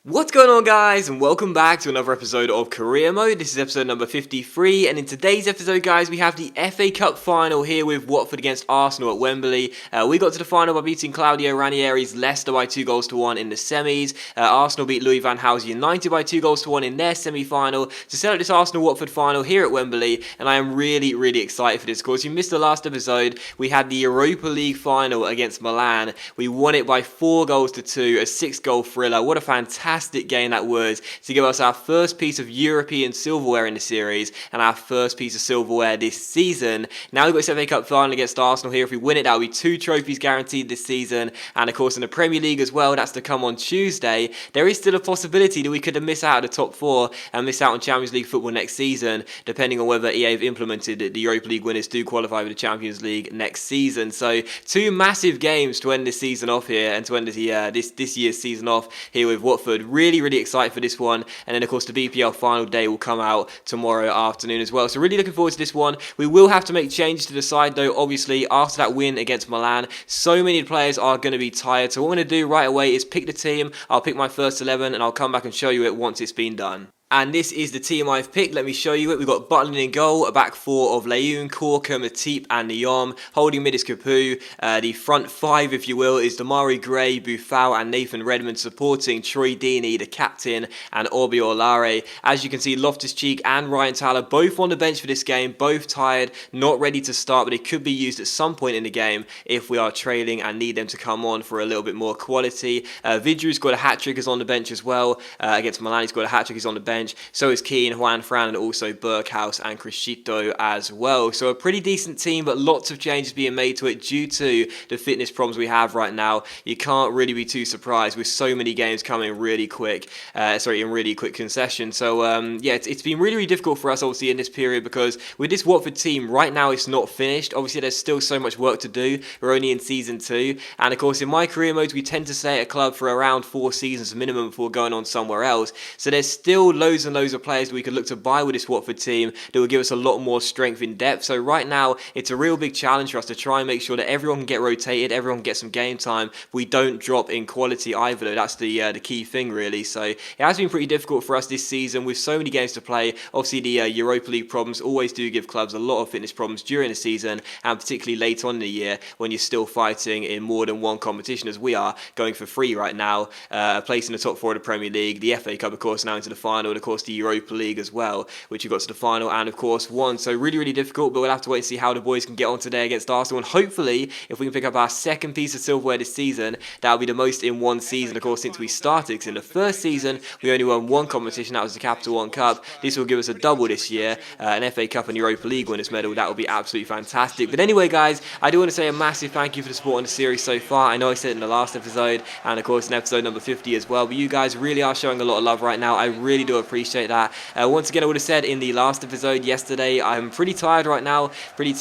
What's going on, guys, and welcome back to another episode of Career Mode. This is episode number 53, and in today's episode, guys, we have the FA Cup final here with Watford against Arsenal at Wembley. We got to the final by beating Claudio Ranieri's Leicester by 2-1 in the semis. Arsenal beat Louis van Gaal United by 2-1 in their semi-final to set up this Arsenal-Watford final here at Wembley, and I am really excited for this. Of course, you missed the last episode. We had the Europa League final against Milan. We won it by 4-2, a 6-goal thriller. What a fantastic game that was to give us our first piece of European silverware in the series and our first piece of silverware this season. Now we've got this FA Cup final against Arsenal here. If we win it, that'll be 2 trophies guaranteed this season, and of course in the Premier League as well, that's to come on Tuesday. There is still a possibility that we could miss out of the top 4 and miss out on Champions League football next season, depending on whether EA have implemented the Europa League winners do qualify for the Champions League next season. So 2 massive games to end this season off here, and to end this year's season off here with Watford. Really excited for this one, and then of course the BPL final day will come out tomorrow afternoon as well, so really looking forward to this one. We will have to make changes to the side though, obviously, after that win against Milan. So many players are going to be tired, so what I'm going to do right away is pick the team. I'll pick my first 11 and I'll come back and show you it once it's been done. And this is the team I've picked. Let me show you it. We've got Butland in goal, a back 4 of Leyoun, Corker, Matip and Nyom. Holding mid is Capu. The front 5, if you will, is Damari Gray, Boufal and Nathan Redmond, supporting Troy Deeney, the captain, and Obi Olare. As you can see, Loftus-Cheek and Ryan Tyler both on the bench for this game, both tired, not ready to start, but they could be used at some point in the game if we are trailing and need them to come on for a little bit more quality. Vidru's got a hat-trick, is on the bench as well. Against Milan, he's got a hat-trick, he's on the bench. So is Keane, Juan Fran, and also Berghaus and Crescito as well. So a pretty decent team, but lots of changes being made to it due to the fitness problems we have right now. You can't really be too surprised with so many games coming really quick, in really quick concession. So yeah, it's been really difficult for us obviously in this period, because with this Watford team right now it's not finished. Obviously there's still so much work to do. We're only in season 2, and of course in my career modes we tend to stay at a club for around 4 seasons minimum before going on somewhere else. So there's still loads and loads of players we could look to buy with this Watford team that will give us a lot more strength in depth. So right now it's a real big challenge for us to try and make sure that everyone can get rotated, everyone can get some game time. We don't drop in quality either though. That's the key thing really. So it has been pretty difficult for us this season with so many games to play. Obviously the Europa League problems always do give clubs a lot of fitness problems during the season, and particularly late on in the year when you're still fighting in more than one competition, as we are going for free right now. A place in the top 4 of the Premier League, the FA Cup of course now into the final, and of course the Europa League as well, which we got to the final and of course won. So really difficult, but we'll have to wait and see how the boys can get on today against Arsenal, and hopefully if we can pick up our second piece of silverware this season, that'll be the most in one season of course since we started, because in the first season we only won one competition, that was the Capital One Cup. This will give us a double this year, an FA Cup and Europa League winners medal. That will be absolutely fantastic. But anyway guys, I do want to say a massive thank you for the support on the series so far. I know I said it in the last episode, and of course in episode number 50 as well, but you guys really are showing a lot of love right now. I really do appreciate that. Once again, I would have said in the last episode yesterday, I'm pretty tired right now, pretty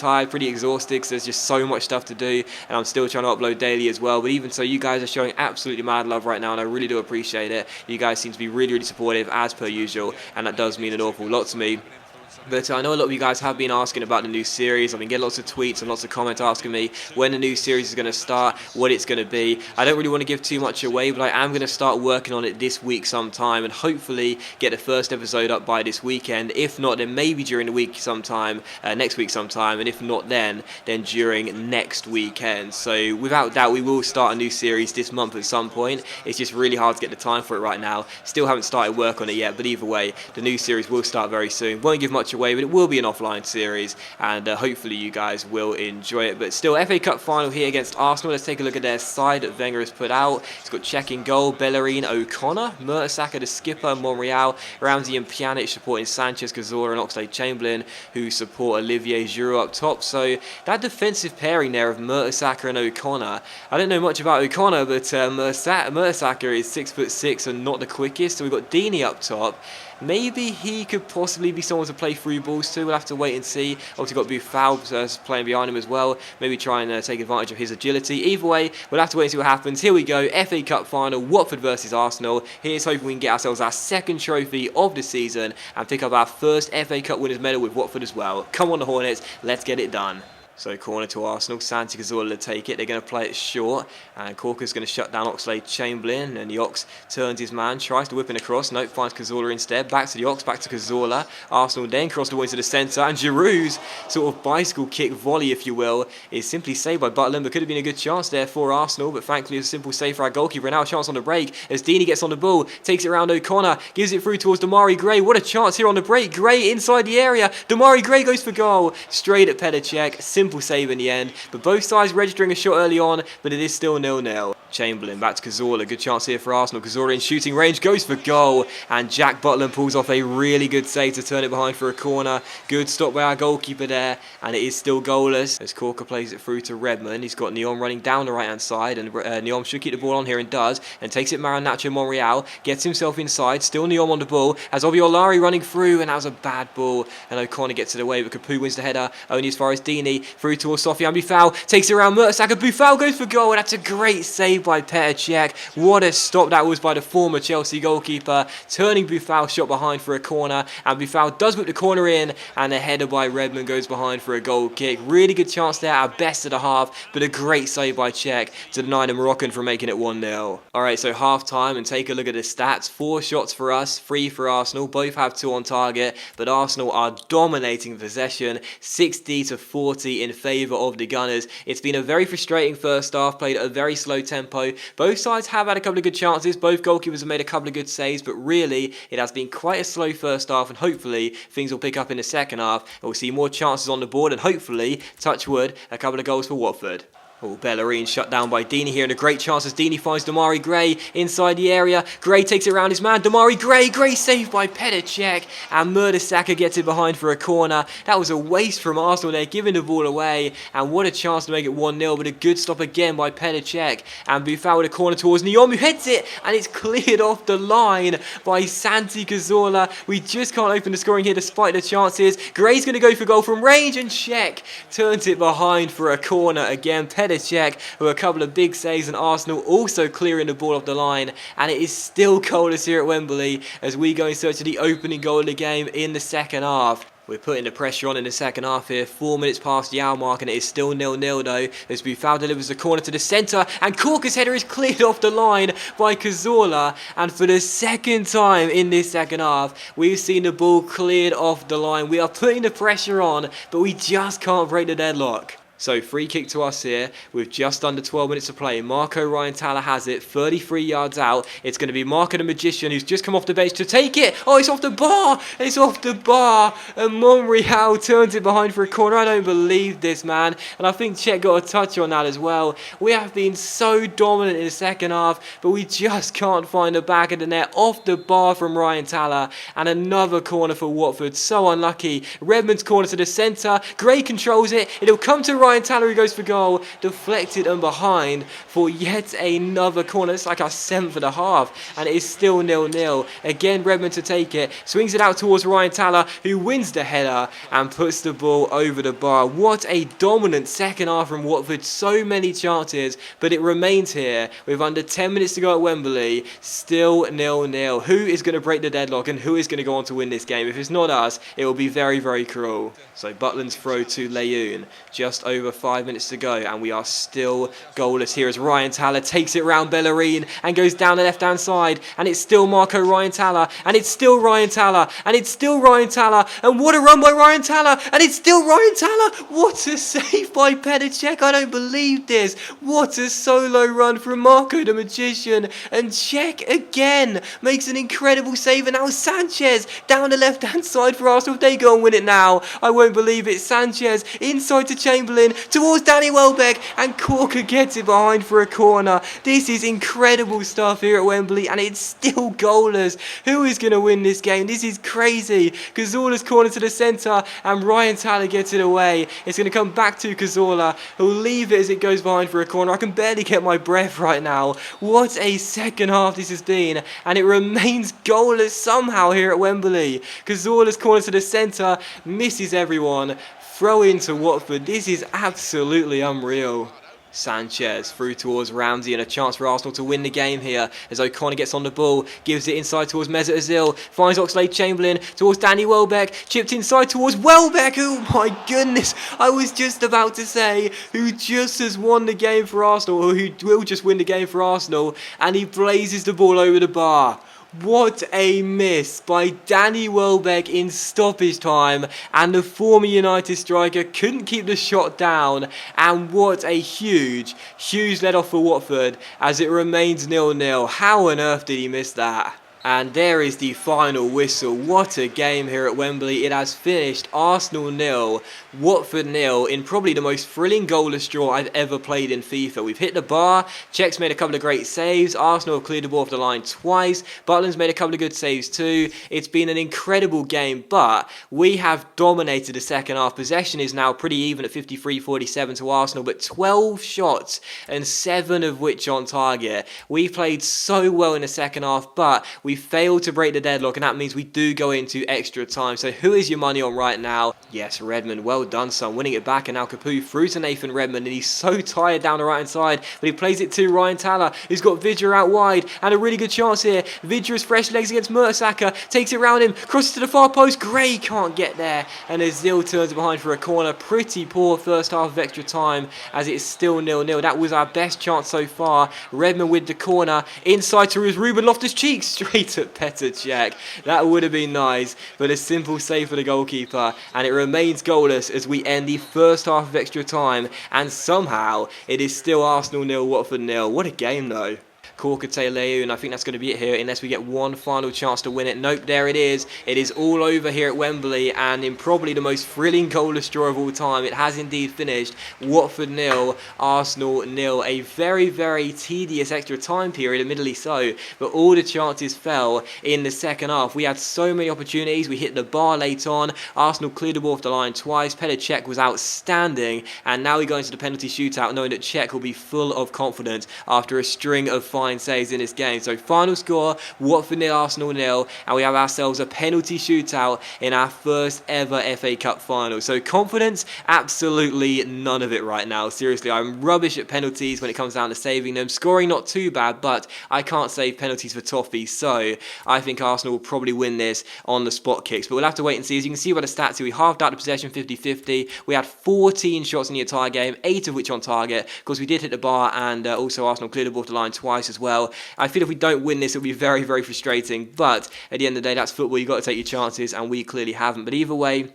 exhausted, because there's just so much stuff to do, and I'm still trying to upload daily as well. But even so, you guys are showing absolutely mad love right now, and I really do appreciate it. You guys seem to be really supportive as per usual, and that does mean an awful lot to me. But I know a lot of you guys have been asking about the new series. I've been getting lots of tweets and lots of comments asking me when the new series is going to start, what it's going to be. I don't really want to give too much away, but I am going to start working on it this week sometime, and hopefully get the first episode up by this weekend. If not, then maybe during the week sometime, next week sometime, and if not then during next weekend. So without doubt, we will start a new series this month at some point. It's just really hard to get the time for it right now. Still haven't started work on it yet, but either way, the new series will start very soon. Won't give much away, but it will be an offline series, and hopefully you guys will enjoy it. But still, FA Cup final here against Arsenal. Let's take a look at their side that Wenger has put out. He's got Cech in goal, Bellerin, O'Connor, Mertesacker the skipper, Monreal, Ramsey and Pjanic supporting Sanchez, Cazorla and Oxlade-Chamberlain, who support Olivier Giroud up top. So that defensive pairing there of Mertesacker and O'Connor, I don't know much about O'Connor, but Mertesacker is 6'6" and not the quickest. So we've got Deeney up top. Maybe he could possibly be someone to play through balls to. We'll have to wait and see. Obviously got Boufal playing behind him as well. Maybe try and take advantage of his agility. Either way, we'll have to wait and see what happens. Here we go, FA Cup final, Watford versus Arsenal. Here's hoping we can get ourselves our second trophy of the season and pick up our first FA Cup winners medal with Watford as well. Come on the Hornets, let's get it done. So corner to Arsenal, Santi Cazorla to take it. They're going to play it short, and Corker's going to shut down Oxlade-Chamberlain, and the Ox turns his man, tries to whip it across. Nope, finds Cazorla instead. Back to the Ox, back to Cazorla. Arsenal then cross the way to the centre, and Giroud's sort of bicycle kick volley, if you will, is simply saved by Butland. But could have been a good chance there for Arsenal, but thankfully a simple save for our goalkeeper. And now a chance on the break as Deeney gets on the ball, takes it around O'Connor, gives it through towards Damari Gray. What a chance here on the break. Gray inside the area. Damari Gray goes for goal. Straight at Petr Cech. Simple save in the end. But both sides registering a shot early on, but it is still 0-0. Chamberlain back to Cazorla. Good chance here for Arsenal. Cazorla in shooting range goes for goal, and Jack Butland pulls off a really good save to turn it behind for a corner. Good stop by our goalkeeper there, and it is still goalless as Corker plays it through to Redmond. He's got Neon running down the right hand side, and Neon should keep the ball on here and does, and takes it Maranatcho Monreal, gets himself inside, still Neon on the ball, as Obiolari running through, and that was a bad ball, and O'Connor gets it away, but Capu wins the header only as far as Deeney, through towards Sofiane Boufal, takes it around Mertesacker. Boufal goes for goal, and that's a great save by Petr Cech. What a stop that was by the former Chelsea goalkeeper, turning Boufal shot behind for a corner, and Boufal does whip the corner in, and a header by Redmond goes behind for a goal kick. Really good chance there, our best of the half, but a great save by Cech to deny the Moroccan from making it 1-0. Alright, so half time, and take a look at the stats. 4 shots for us, 3 for Arsenal. Both have 2 on target, but Arsenal are dominating possession, 60-40 in favour of the Gunners. It's been a very frustrating first half, played at a very slow tempo. Both sides have had a couple of good chances, both goalkeepers have made a couple of good saves, but really it has been quite a slow first half, and hopefully things will pick up in the second half and we'll see more chances on the board, and hopefully, touch wood, a couple of goals for Watford. Oh, Bellerin shut down by Deeney here, and a great chance as Deeney finds Damari Gray inside the area. Gray takes it around his man. Damari Gray, great save by Petr Cech, and Mertesacker gets it behind for a corner. That was a waste from Arsenal there, giving the ball away, and what a chance to make it 1-0, but a good stop again by Petr Cech, and Boufal with a corner towards Neon, who heads it, and it's cleared off the line by Santi Cazorla. We just can't open the scoring here despite the chances. Gray's going to go for goal from range, and Cech turns it behind for a corner again. Petr Cech with a couple of big saves, and Arsenal also clearing the ball off the line, and it is still goalless here at Wembley as we go in search of the opening goal of the game in the second half. We're putting the pressure on in the second half here, 4 minutes past the hour mark, and it is still 0-0 though, as Boufal delivers the corner to the centre, and Corker's header is cleared off the line by Cazorla, and for the second time in this second half, we've seen the ball cleared off the line. We are putting the pressure on, but we just can't break the deadlock. So free kick to us here with just under 12 minutes to play. Marco Ryan Tala has it, 33 yards out. It's going to be Marco the Magician who's just come off the bench to take it. Oh, it's off the bar. It's off the bar. And Monreal turns it behind for a corner. I don't believe this, man. And I think Cech got a touch on that as well. We have been so dominant in the second half, but we just can't find the back of the net. Off the bar from Ryan Tala. And another corner for Watford. So unlucky. Redmond's corner to the centre. Gray controls it. It'll come to Ryan Tala, who goes for goal, deflected and behind for yet another corner. It's like our 7th of the half, and it is still 0-0. Again, Redmond to take it, swings it out towards Ryan Tala, who wins the header and puts the ball over the bar. What a dominant second half from Watford. So many chances, but it remains here with under 10 minutes to go at Wembley. Still 0-0. Who is going to break the deadlock, and who is going to go on to win this game? If it's not us, it will be very, very cruel. So Butland's throw to Leyoun, just over 5 minutes to go, and we are still goalless here as Ryan Tala takes it round Bellerin and goes down the left hand side, and it's still Marco Ryan Tala, and it's still Ryan Tala, and it's still Ryan Tala, and what a run by Ryan Tala, and it's still Ryan Tala. What a save by Petr Cech. I don't believe this. What a solo run from Marco the Magician, and Cech again makes an incredible save, and now Sanchez down the left hand side for Arsenal. If they go and win it now, I won't believe it. Sanchez inside to Chamberlain towards Danny Welbeck, and Corker gets it behind for a corner. This is incredible stuff here at Wembley, and it's still goalless. Who is going to win this game? This is crazy. Cazorla's corner to the centre, and Ryan Tala gets it away. It's going to come back to Cazorla, who'll leave it as it goes behind for a corner. I can barely get my breath right now. What a second half this has been, and it remains goalless somehow here at Wembley. Cazorla's corner to the centre, misses everyone. Throw into Watford. This is absolutely unreal. Sanchez through towards Ramsey, and a chance for Arsenal to win the game here as O'Connor gets on the ball, gives it inside towards Mesut Ozil, finds Oxlade-Chamberlain towards Danny Welbeck, chipped inside towards Welbeck. Oh my goodness, I was just about to say who just has won the game for Arsenal, or who will just win the game for Arsenal, and he blazes the ball over the bar. What a miss by Danny Welbeck in stoppage time, and the former United striker couldn't keep the shot down, and what a huge let off for Watford as it remains 0-0. How on earth did he miss that? And there is the final whistle. What a game here at Wembley. It has finished Arsenal 0, Watford 0 in probably the most thrilling goalless draw I've ever played in FIFA. We've hit the bar, Czech's made a couple of great saves, Arsenal have cleared the ball off the line twice, Butland's made a couple of good saves too. It's been an incredible game, but we have dominated the second half. Possession is now pretty even at 53-47 to Arsenal, but 12 shots and 7 of which on target. We played so well in the second half, but we failed to break the deadlock, and that means we do go into extra time. So who is your money on right now? Yes, Redmond. Well done, son. Winning it back, and now Capoue through to Nathan Redmond, and he's so tired down the right hand side, but he plays it to Ryan Talla, who's got Vidra out wide, and a really good chance here. Vidra's fresh legs against Mertesacker, takes it round him, crosses to the far post. Gray can't get there, and Ozil turns it behind for a corner. Pretty poor first half of extra time as it's still 0-0. That was our best chance so far. Redmond with the corner, inside to Ruben Loftus-Cheek, straight at Petr Cech. That would have been nice, but a simple save for the goalkeeper, and it remains goalless as we end the first half of extra time, and somehow it is still Arsenal 0, Watford 0. What a game though. Korkute Leu, and I think that's going to be it here unless we get one final chance to win it. Nope, there it is. It is all over here at Wembley, and in probably the most thrilling goalless draw of all time, it has indeed finished. Watford 0, Arsenal 0. A very, very tedious extra time period, admittedly so, but all the chances fell in the second half. We had so many opportunities. We hit the bar late on. Arsenal cleared the ball off the line twice. Petr Cech was outstanding, and now we go into the penalty shootout knowing that Cech will be full of confidence after a string of fine saves in this game. So final score, Watford 0, Arsenal 0, and we have ourselves a penalty shootout in our first ever FA Cup final. So confidence, absolutely none of it right now. Seriously, I'm rubbish at penalties when it comes down to saving them. Scoring not too bad, but I can't save penalties for toffee, so I think Arsenal will probably win this on the spot kicks. But we'll have to wait and see. As you can see by the stats here, we halved out the possession 50-50. We had 14 shots in the entire game, 8 of which on target. Of course, we did hit the bar, and also Arsenal cleared the ball off the line twice as well. I feel if we don't win this, it'll be very, very frustrating. But at the end of the day, that's football. You've got to take your chances, and we clearly haven't. But either way,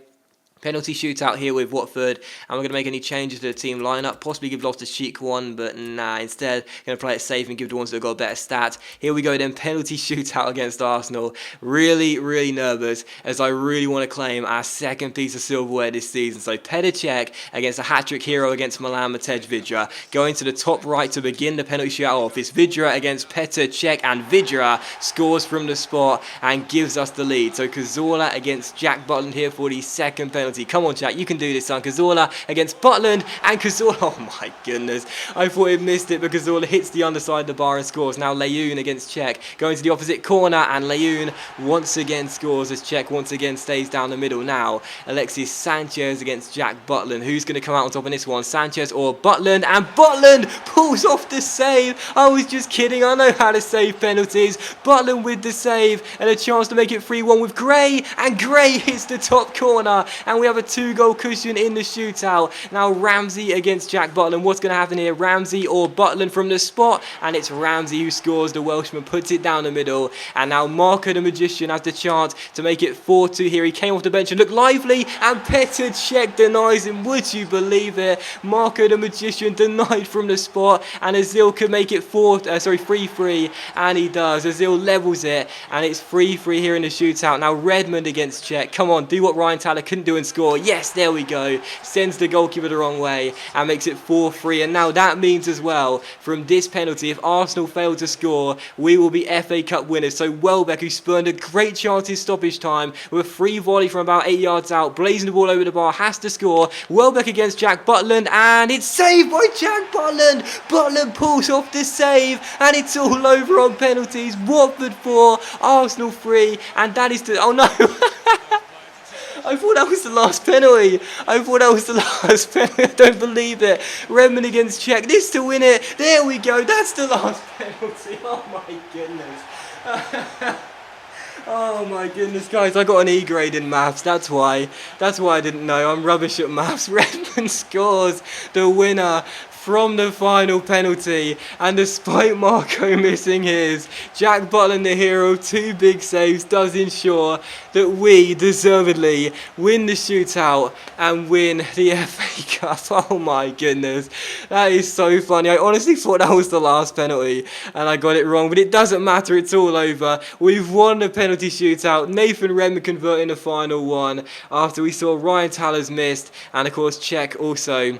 penalty shootout here with Watford, and we're going to make any changes to the team lineup, possibly give Loftus-Cheek one, but nah, instead going to play it safe and give the ones that have got a better stat. Here we go then, penalty shootout against Arsenal. Really, really nervous as I really want to claim our second piece of silverware this season. So Petr Cech against a hat-trick hero against Milan Matej Vidra. Going to the top right to begin the penalty shootout off. It's Vidra against Petr Cech, and Vidra scores from the spot and gives us the lead. So Cazorla against Jack Butland here for the second penalty. Come on, Jack, you can do this, son. Cazorla against Butland, and Cazorla, oh my goodness, I thought he missed it, but Cazorla hits the underside of the bar and scores. Now Leyoun against Cech, going to the opposite corner, and Leyoun once again scores as Cech once again stays down the middle. Now Alexis Sanchez against Jack Butland. Who's going to come out on top in this one, Sanchez or Butland? And Butland pulls off the save. I was just kidding, I know how to save penalties. Butland with the save, and a chance to make it 3-1 with Gray, and Gray hits the top corner, and we have a 2-goal cushion in the shootout. Now Ramsey against Jack Butland. What's going to happen here? Ramsey or Butland from the spot? And it's Ramsey who scores. The Welshman puts it down the middle. And now Marco the Magician has the chance to make it 4-2 here. He came off the bench and looked lively, and Petr Cech denies him. Would you believe it? Marco the Magician denied from the spot, and Ozil could make it 3-3, and he does. Ozil levels it, and it's 3-3 here in the shootout. Now Redmond against Cech. Come on, do what Ryan Talla couldn't do and score. Yes, there we go. Sends the goalkeeper the wrong way and makes it 4-3. And now that means as well, from this penalty, if Arsenal fail to score, we will be FA Cup winners. So Welbeck, who spurned a great chance in stoppage time with a free volley from about 8 yards out, blazing the ball over the bar, has to score. Welbeck against Jack Butland, and it's saved by Jack Butland. Butland pulls off the save, and it's all over on penalties. Watford 4, Arsenal 3, and that is the... Oh no! I thought that was the last penalty. I thought that was the last penalty. I don't believe it. Redmond against Czech. This to win it. There we go. That's the last penalty. Oh my goodness. Oh my goodness, guys, I got an E grade in maths, that's why I didn't know, I'm rubbish at maths. Redmond scores the winner from the final penalty, and despite Marco missing his, Jack Butland, the hero of 2 big saves, does ensure that we deservedly win the shootout and win the FA Cup. Oh my goodness, that is so funny. I honestly thought that was the last penalty and I got it wrong, but it doesn't matter, it's all over. We've won the penalty shootout. Nathan Redmond converting the final one after we saw Ryan Taller's missed, and of course Czech also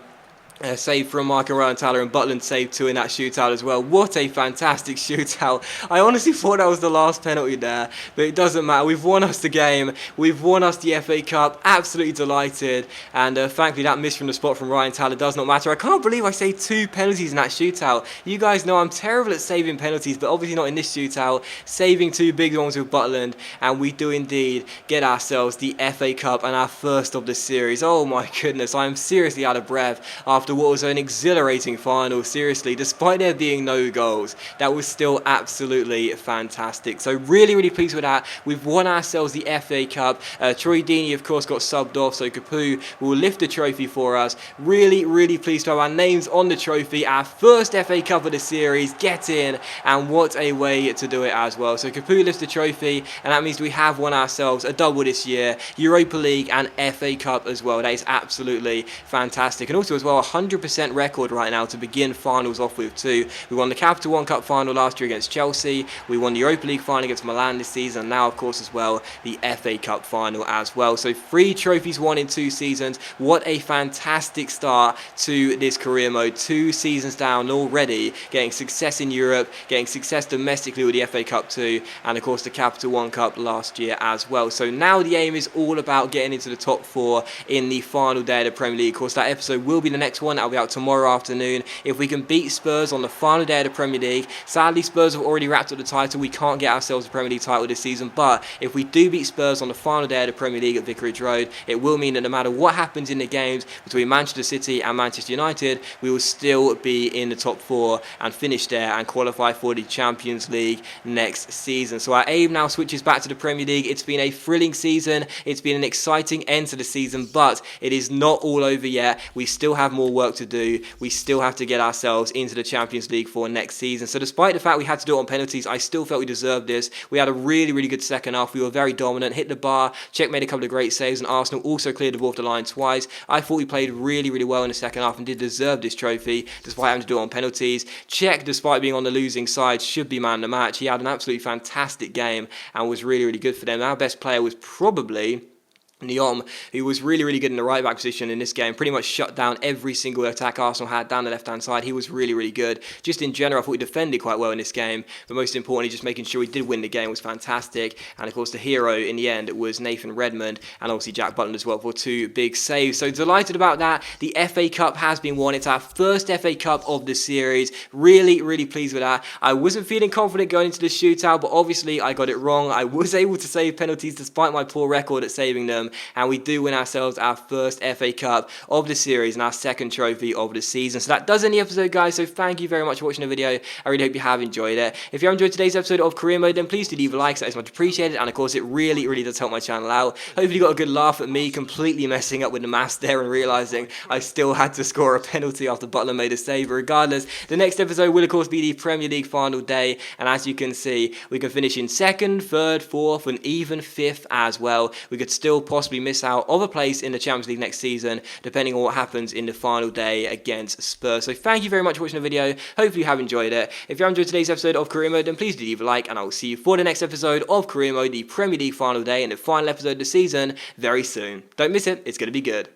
save from Mark and Ryan Taller, and Butland saved 2 in that shootout as well. What a fantastic shootout. I honestly thought that was the last penalty there, but it doesn't matter. We've won us the game. We've won us the FA Cup. Absolutely delighted. And thankfully that miss from the spot from Ryan Taller does not matter. I can't believe I saved 2 penalties in that shootout. You guys know I'm terrible at saving penalties, but obviously not in this shootout. Saving 2 big ones with Butland, and we do indeed get ourselves the FA Cup and our first of the series. Oh my goodness, I am seriously out of breath after what was an exhilarating final. Seriously, despite there being no goals, that was still absolutely fantastic. So really pleased with that. We've won ourselves the FA Cup. Troy Deeney of course got subbed off, so Capu will lift the trophy for us. Really pleased to have our names on the trophy. Our first FA Cup of the series, get in, and what a way to do it as well. So Capu lifts the trophy, and that means we have won ourselves a double this year, Europa League and FA Cup as well. That is absolutely fantastic. And also as well, 100% record right now to begin finals off with too. We won the Capital One Cup final last year against Chelsea. We won the Europa League final against Milan this season. And now, of course, as well, the FA Cup final as well. So 3 trophies won in 2 seasons. What a fantastic start to this career mode. 2 seasons down already, getting success in Europe, getting success domestically with the FA Cup too, and of course the Capital One Cup last year as well. So now the aim is all about getting into the top 4 in the final day of the Premier League. Of course, that episode will be the next one. That'll be out tomorrow afternoon. If we can beat Spurs on the final day of the Premier League, sadly Spurs have already wrapped up the title. We can't get ourselves a Premier League title this season, but if we do beat Spurs on the final day of the Premier League at Vicarage Road, it will mean that no matter what happens in the games between Manchester City and Manchester United, we will still be in the top 4 and finish there and qualify for the Champions League next season. So our aim now switches back to the Premier League. It's been a thrilling season. It's been an exciting end to the season, but it is not all over yet. We still have more work to do. We still have to get ourselves into the Champions League for next season. So despite the fact we had to do it on penalties, I still felt we deserved this. We had a really good second half. We were very dominant, hit the bar. Czech made a couple of great saves, and Arsenal also cleared the ball off the line twice. I thought we played really well in the second half and did deserve this trophy despite having to do it on penalties. Czech, despite being on the losing side, should be man of the match. He had an absolutely fantastic game and was really good for them. Our best player was probably Neom, who was really good in the right back position in this game, pretty much shut down every single attack Arsenal had down the left hand side. He was really good. Just in general, I thought we defended quite well in this game, but most importantly, just making sure we did win the game was fantastic. And of course, the hero in the end was Nathan Redmond, and obviously Jack Butland as well for 2 big saves. So delighted about that. The FA Cup has been won. It's our first FA Cup of the series. Really pleased with that. I wasn't feeling confident going into the shootout, but obviously I got it wrong. I was able to save penalties despite my poor record at saving them. And we do win ourselves our first FA Cup of the series and our second trophy of the season. So that does end the episode, guys. So thank you very much for watching the video. I really hope you have enjoyed it. If you have enjoyed today's episode of Career Mode, then please do leave a like. That is much appreciated. And of course, it really does help my channel out. Hopefully you got a good laugh at me completely messing up with the maths there and realising I still had to score a penalty after Butler made a save. But regardless, the next episode will of course be the Premier League final day. And as you can see, we can finish in 2nd, 3rd, 4th and even 5th as well. We could still possibly miss out of a place in the Champions League next season, depending on what happens in the final day against Spurs. So thank you very much for watching the video. Hopefully you have enjoyed it. If you have enjoyed today's episode of Career Mode, then please do leave a like, and I will see you for the next episode of Career Mode, the Premier League final day and the final episode of the season very soon. Don't miss it. It's going to be good.